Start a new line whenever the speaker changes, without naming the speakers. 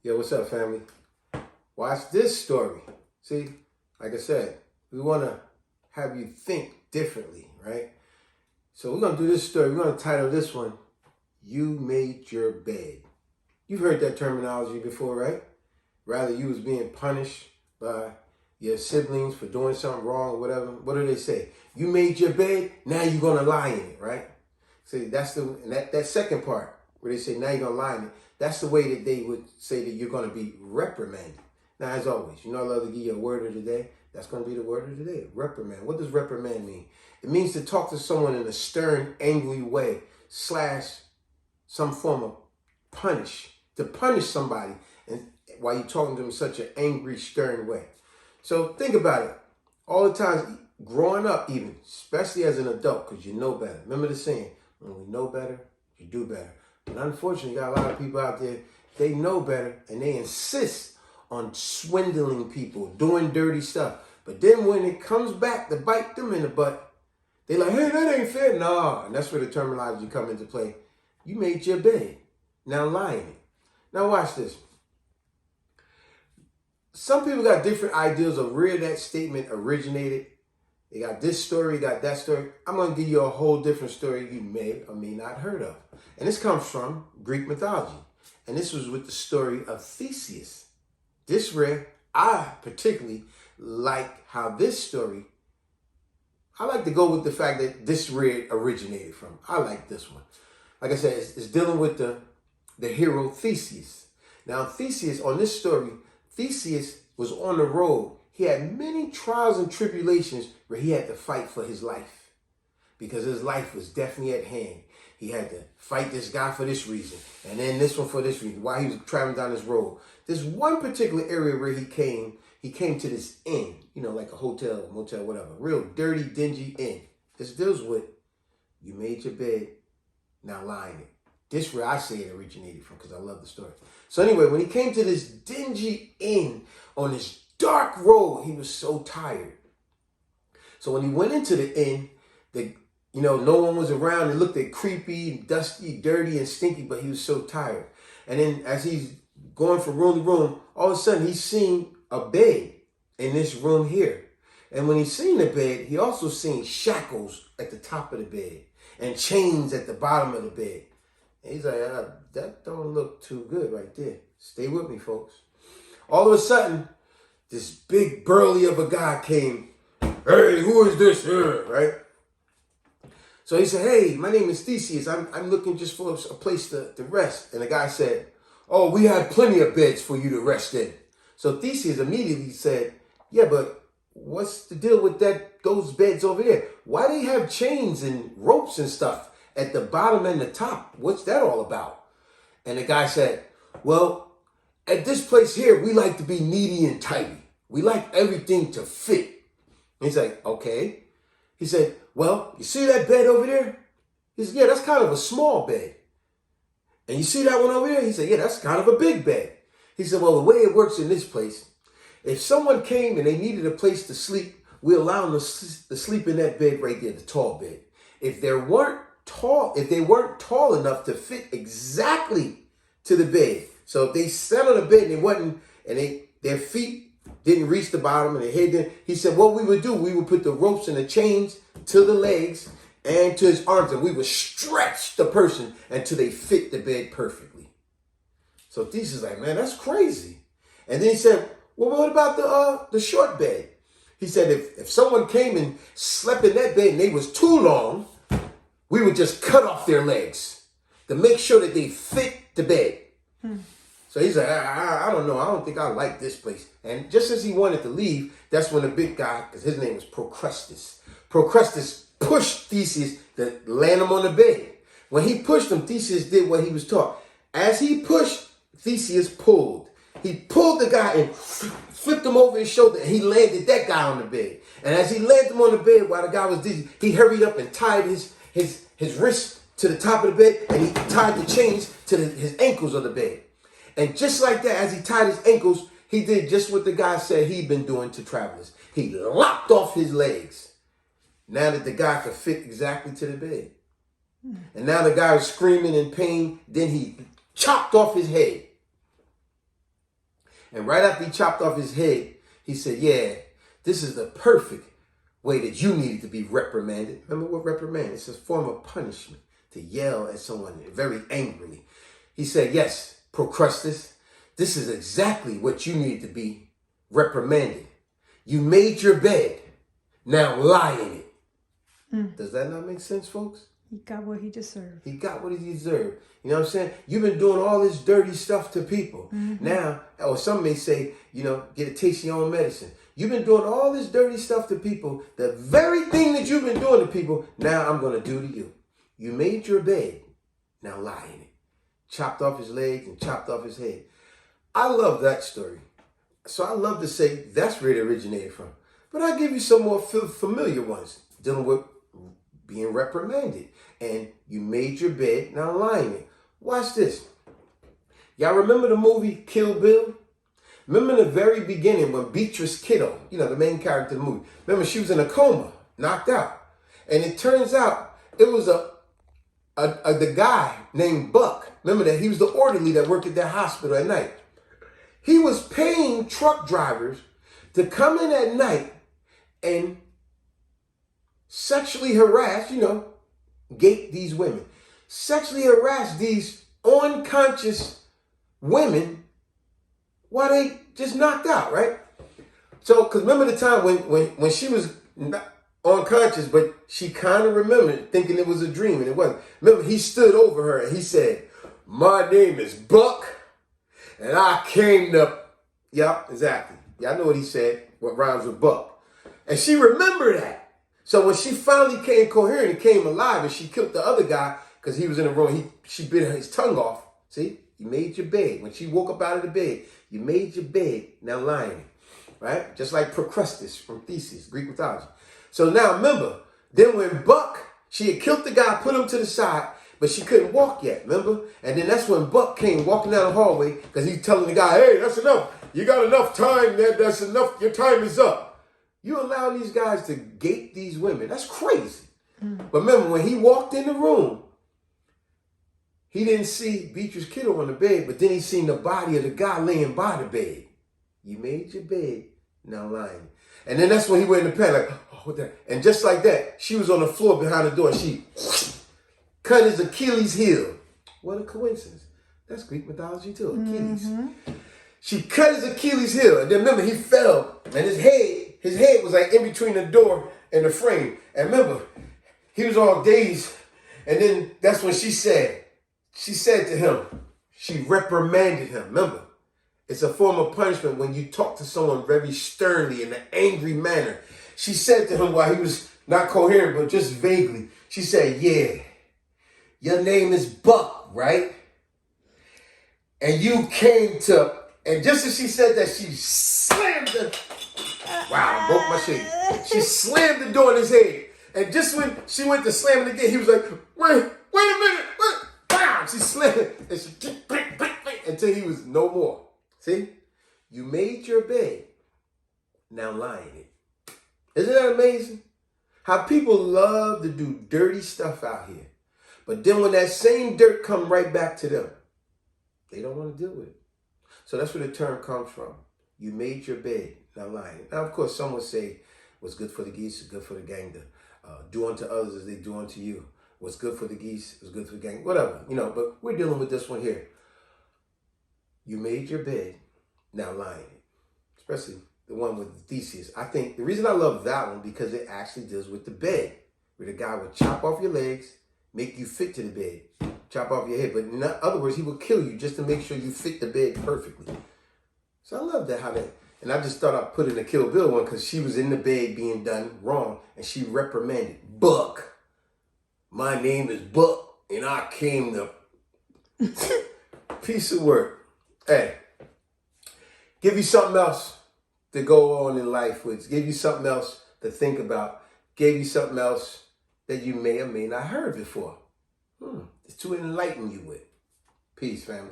Yo, what's up, family? Watch this story. See, like I said, we want to have you think differently, right? So we're going to do this story. We're going to title this one, You Made Your Bed. You've heard that terminology before, right? Rather, you was being punished by your siblings for doing something wrong or whatever. What do they say? You made your bed, now you're going to lie in it, right? See, that's that second part where they say, now you're going to lie in it. That's the way that they would say that you're going to be reprimanded. Now, as always, I love to give you a word of the day. That's going to be the word of the day, reprimand. What does reprimand mean? It means to talk to someone in a stern, angry way, / some form of to punish somebody and while you're talking to them in such an angry, stern way. So think about it. All the times, growing up even, especially as an adult, because you know better. Remember the saying, when we know better, you do better. But unfortunately, you got a lot of people out there, they know better, and they insist on swindling people, doing dirty stuff. But then when it comes back to bite them in the butt, they're like, hey, that ain't fair. No, and that's where the terminology come into play. You made your bed. Now lie in it. Now watch this. Some people got different ideas of where that statement originated. They got this story, got that story. I'm going to give you a whole different story you may or may not heard of. And this comes from Greek mythology. And this was with the story of Theseus. This where I particularly like how this story, I like to go with the fact that this where it originated from. I like this one. Like I said, it's dealing with the hero Theseus. Now Theseus, on this story, Theseus was on the road. He had many trials and tribulations where he had to fight for his life because his life was definitely at hand. He had to fight this guy for this reason and then this one for this reason while he was traveling down this road. This one particular area where he came to this inn, like a hotel, motel, whatever, real dirty, dingy inn. This deals with, you made your bed, now lie in it. This is where I say it originated from because I love the story. So anyway, when he came to this dingy inn on this dark road, he was so tired. So when he went into the inn, no one was around. It looked creepy, dusty, dirty, and stinky, but he was so tired. And then as he's going from room to room, all of a sudden he's seen a bed in this room here. And when he's seen the bed, he also seen shackles at the top of the bed and chains at the bottom of the bed. And he's like, that don't look too good right there. Stay with me, folks. All of a sudden, this big burly of a guy came. Hey, who is this here, right? So he said, hey, my name is Theseus. I'm looking just for a place to rest. And the guy said, oh, we have plenty of beds for you to rest in. So Theseus immediately said, yeah, but what's the deal with those beds over there? Why do they have chains and ropes and stuff at the bottom and the top? What's that all about? And the guy said, well, at this place here, we like to be needy and tidy. We like everything to fit. And he's like, okay. He said, well, you see that bed over there? He said, yeah, that's kind of a small bed. And you see that one over there? He said, yeah, that's kind of a big bed. He said, well, the way it works in this place, if someone came and they needed a place to sleep, we allow them to sleep in that bed right there, the tall bed. If they weren't tall enough to fit exactly to the bed, so if they sat on the bed and their feet didn't reach the bottom and their head didn't, he said what we would do, we would put the ropes and the chains to the legs and to his arms, and we would stretch the person until they fit the bed perfectly. So Theseus is like, man, that's crazy. And then he said, well, what about the short bed? He said, if someone came and slept in that bed and they was too long, we would just cut off their legs to make sure that they fit the bed. So he's like, I don't know. I don't think I like this place. And just as he wanted to leave, that's when the big guy, because his name was Procrustes pushed Theseus to land him on the bed. When he pushed him, Theseus did what he was taught. As he pushed, Theseus pulled. He pulled the guy and flipped him over his shoulder, and he landed that guy on the bed. And as he landed him on the bed while the guy was dizzy, he hurried up and tied his wrist to the top of the bed, and he tied the chains to his ankles of the bed. And just like that, as he tied his ankles, he did just what the guy said he'd been doing to travelers. He lopped off his legs. Now that the guy could fit exactly to the bed. And now the guy was screaming in pain. Then he chopped off his head. And right after he chopped off his head, he said, yeah, this is the perfect way that you needed to be reprimanded. Remember what reprimand? It's a form of punishment, to yell at someone very angrily. He said, yes, Procrustes, this is exactly what you need to be reprimanded. You made your bed. Now lie in it. Does that not make sense, folks?
He got what he deserved.
He got what he deserved. You know what I'm saying? You've been doing all this dirty stuff to people. Now, or some may say, get a taste of your own medicine. You've been doing all this dirty stuff to people. The very thing that you've been doing to people, now I'm going to do to you. You made your bed. Now lie in it. Chopped off his legs and chopped off his head. I love that story. So I love to say that's where it originated from. But I'll give you some more familiar ones dealing with being reprimanded. And you made your bed, now lie in it. Watch this. Y'all remember the movie Kill Bill? Remember in the very beginning when Beatrice Kiddo, the main character of the movie, remember she was in a coma, knocked out. And it turns out it was the guy named Buck. Remember that? He was the orderly that worked at that hospital at night. He was paying truck drivers to come in at night and sexually harass, gape these women. Sexually harass these unconscious women while they just knocked out, right? So, because remember the time when she was not unconscious, but she kind of remembered thinking it was a dream and it wasn't. Remember, he stood over her and he said, my name is Buck and I came to, yeah, exactly. Y'all know what he said, what rhymes with Buck. And she remembered that. So when she finally came coherent and came alive and she killed the other guy because he was in the room, she bit his tongue off. See, you made your bed. When she woke up out of the bed, you made your bed, now lie in it, right? Just like Procrustes from Theseus, Greek mythology. So now remember, then when Buck, she had killed the guy, put him to the side, but she couldn't walk yet, remember? And then that's when Buck came walking down the hallway because he's telling the guy, hey, that's enough. You got enough time, man. That's enough. Your time is up. You allow these guys to gape these women. That's crazy. But remember, when he walked in the room, he didn't see Beatrice Kiddo on the bed, but then he seen the body of the guy laying by the bed. You made your bed, now lying. And then that's when he went in the panic, like, oh, what the? And just like that, she was on the floor behind the door. And she cut his Achilles heel. What a coincidence. That's Greek mythology too, Achilles. She cut his Achilles heel. And then remember, he fell. And his head was like in between the door and the frame. And remember, he was all dazed. And then that's when she said to him, she reprimanded him. Remember, it's a form of punishment when you talk to someone very sternly in an angry manner. She said to him while he was not coherent, but just vaguely, she said, yeah, your name is Buck, right? And you came to, and just as she said that, she slammed the, wow, broke my shade. She slammed the door in his head. And just when she went to slam it again, he was like, wait a minute, what? Bam! She slammed it, and she until he was no more. See? You made your bed, now lie in it. Isn't that amazing? How people love to do dirty stuff out here. But then when that same dirt come right back to them, they don't want to deal with it. So that's where the term comes from. You made your bed, now lie in it. Now, of course, some would say, what's good for the geese is good for the gander. Do unto others as they do unto you. What's good for the geese is good for the gander. Whatever, but we're dealing with this one here. You made your bed, now lie in it. Especially the one with Theseus. I think the reason I love that one because it actually deals with the bed. Where the guy would chop off your legs, make you fit to the bed. Chop off your head. But in other words, he would kill you just to make sure you fit the bed perfectly. So I love that, how that. And I just thought I'd put in a Kill Bill one because she was in the bed being done wrong. And she reprimanded, Buck. My name is Buck. And I came to... Piece of work. Hey, give you something else to go on in life with. Give you something else to think about. Give you something else that you may or may not heard before. It's to enlighten you with. Peace, family.